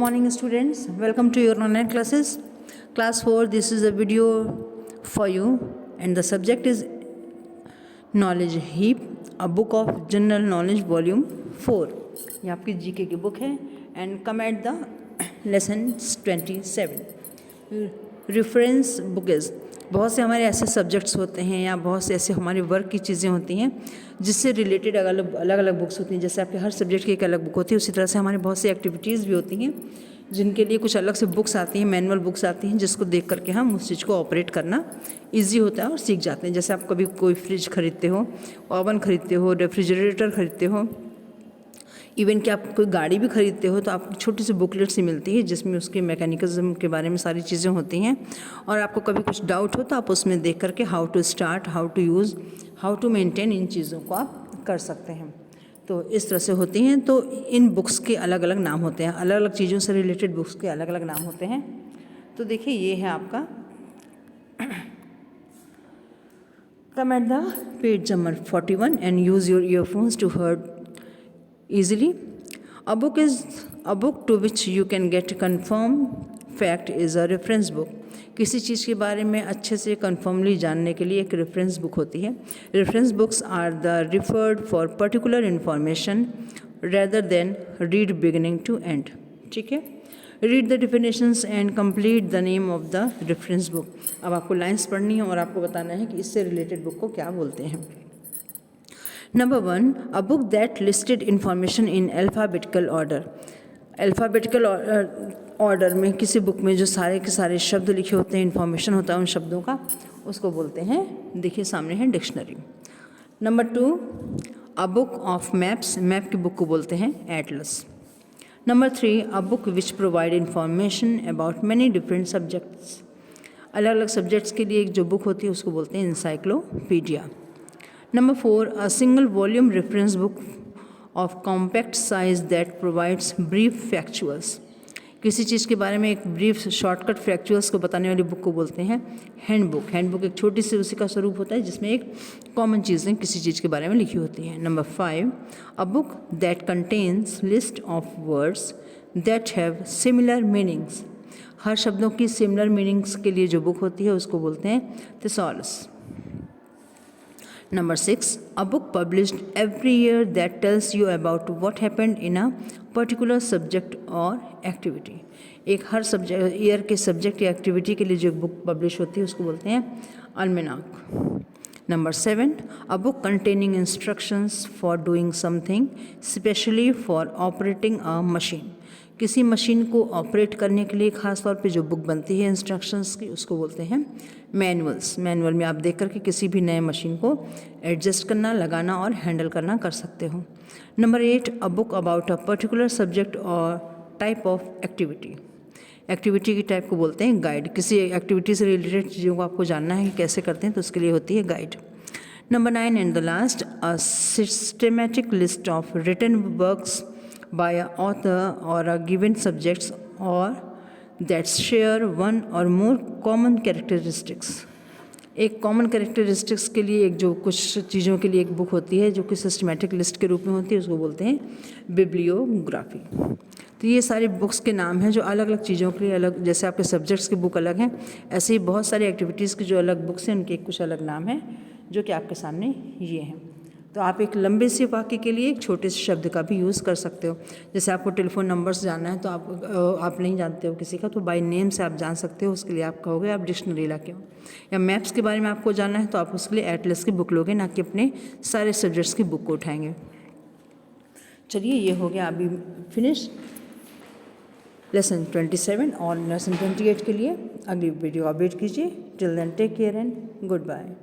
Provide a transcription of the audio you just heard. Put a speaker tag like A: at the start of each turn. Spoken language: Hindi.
A: morning students, welcome to your online classes. Class 4, this is a video for you and the subject is Knowledge Heap, a book of general knowledge volume 4. ये आपकी जीके की बुक है and come at the lesson 27. Reference book is, बहुत से हमारे ऐसे सब्जेक्ट्स होते हैं या बहुत से ऐसे हमारे वर्क की चीज़ें होती हैं जिससे रिलेटेड अलग अलग बुक्स होती हैं। जैसे आपके हर सब्जेक्ट की एक अलग बुक होती है, उसी तरह से हमारे बहुत सी एक्टिविटीज़ भी होती हैं जिनके लिए कुछ अलग से बुक्स आती हैं, मैनुअल बुक्स आती हैं, जिसको देख करके हम उस चीज़ को ऑपरेट करना ईजी होता है और सीख जाते हैं। जैसे आप कभी कोई फ्रिज खरीदते हो, ओवन खरीदते हो, रेफ्रिजरेटर खरीदते हो, इवन कि आप कोई गाड़ी भी खरीदते हो तो आपको छोटी सी बुकलेट सी मिलती है जिसमें उसके मैकेनिज़्म के बारे में सारी चीज़ें होती हैं और आपको कभी कुछ डाउट हो तो आप उसमें देख करके how to start, how to use, how to maintain, इन चीज़ों को आप कर सकते हैं। तो इस तरह से होती हैं। तो इन बुक्स के अलग अलग नाम होते हैं, अलग अलग चीज़ों से रिलेटेड बुक्स के अलग अलग नाम होते हैं। तो देखिए ये है आपका come at the page number 41 and use your earphones to heard easily. A book to which you can get confirmed fact is a reference book. किसी चीज़ के बारे में अच्छे से कन्फर्मली जानने के लिए एक रेफरेंस बुक होती है। Reference books are the referred for particular information rather than read beginning to end. ठीक है, read the definitions and complete the name of the reference book. अब आपको लाइन्स पढ़नी है और आपको बताना है कि इससे रिलेटेड बुक को क्या बोलते हैं। Number 1, a book that listed information in alphabetical order. Alphabetical order में किसी बुक में जो सारे के सारे शब्द लिखे होते हैं, इन्फॉर्मेशन होता है उन शब्दों का, उसको बोलते हैं, देखिए सामने है dictionary. Number 2, a book of maps, map की बुक को बोलते हैं Atlas. Number 3, a book which provide information about many different subjects. अलग अलग सब्जेक्ट्स के लिए एक जो बुक होती है उसको बोलते हैं encyclopedia. Number 4, a single volume reference book of compact size that provides brief factuals. किसी चीज़ के बारे में एक ब्रीफ शॉर्टकट फैक्चुअल्स को बताने वाली बुक को बोलते हैं हैंडबुक। हैंडबुक एक छोटी सी उसी का स्वरूप होता है जिसमें एक कॉमन चीज़ें किसी चीज़ के बारे में लिखी होती हैं। Number 5, a book that contains list of words that have similar meanings. हर शब्दों की सिमिलर मीनिंग्स के लिए जो बुक होती है उसको बोलते हैं thesaurus. Number 6, a book published every year that tells you about what happened in a particular subject or activity. एक हर सब्जेक्ट ईयर के सब्जेक्ट या एक्टिविटी के लिए जो बुक पब्लिश होती है उसको बोलते हैं अल्मेनाक। Number 7, a book containing instructions for doing something, especially for operating a machine. किसी मशीन को ऑपरेट करने के लिए ख़ास तौर पे जो बुक बनती है इंस्ट्रक्शंस की उसको बोलते हैं मैनुअल्स। मैनुअल में आप देख करके किसी भी नए मशीन को एडजस्ट करना, लगाना और हैंडल करना कर सकते हो। Number 8, a book about a particular subject और टाइप ऑफ एक्टिविटी। एक्टिविटी की टाइप को बोलते हैं गाइड। किसी एक्टिविटी से रिलेटेड चीज़ों को आपको जानना है कि कैसे करते हैं तो उसके लिए होती है guide. Number 9 and the last, a systematic list of written works by an author or a given subjects or that share one or more common characteristics. एक कॉमन कैरेक्टरिस्टिक्स के लिए एक जो कुछ चीज़ों के लिए एक बुक होती है जो कि सिस्टमेटिक लिस्ट के रूप में होती है उसको बोलते हैं बिब्लियोग्राफी। तो ये सारी बुक्स के नाम हैं जो अलग अलग चीज़ों के लिए अलग, जैसे आपके सब्जेक्ट्स की बुक अलग हैं ऐसे ही बहुत सारी एक्टिविटीज़ की जो अलग बुक्स हैं उनके कुछ अलग नाम हैं जो कि आपके सामने ये हैं। तो आप एक लंबे से वाक्य के लिए एक छोटे से शब्द का भी यूज़ कर सकते हो। जैसे आपको टेलीफोन नंबर्स जानना है तो आप नहीं जानते हो किसी का तो बाय नेम से आप जान सकते हो, उसके लिए आप कहोगे आप डिक्शनरी ला के हो। या मैप्स के बारे में आपको जानना है तो आप उसके लिए एटलस की बुक लोगे, ना कि अपने सारे सब्जेक्ट्स की बुक को उठाएंगे। चलिए ये हो गया अभी फिनिश लेसन 27 और लेसन 28 के लिए अगली वीडियो अपडेट कीजिए। Till then take care and good bye.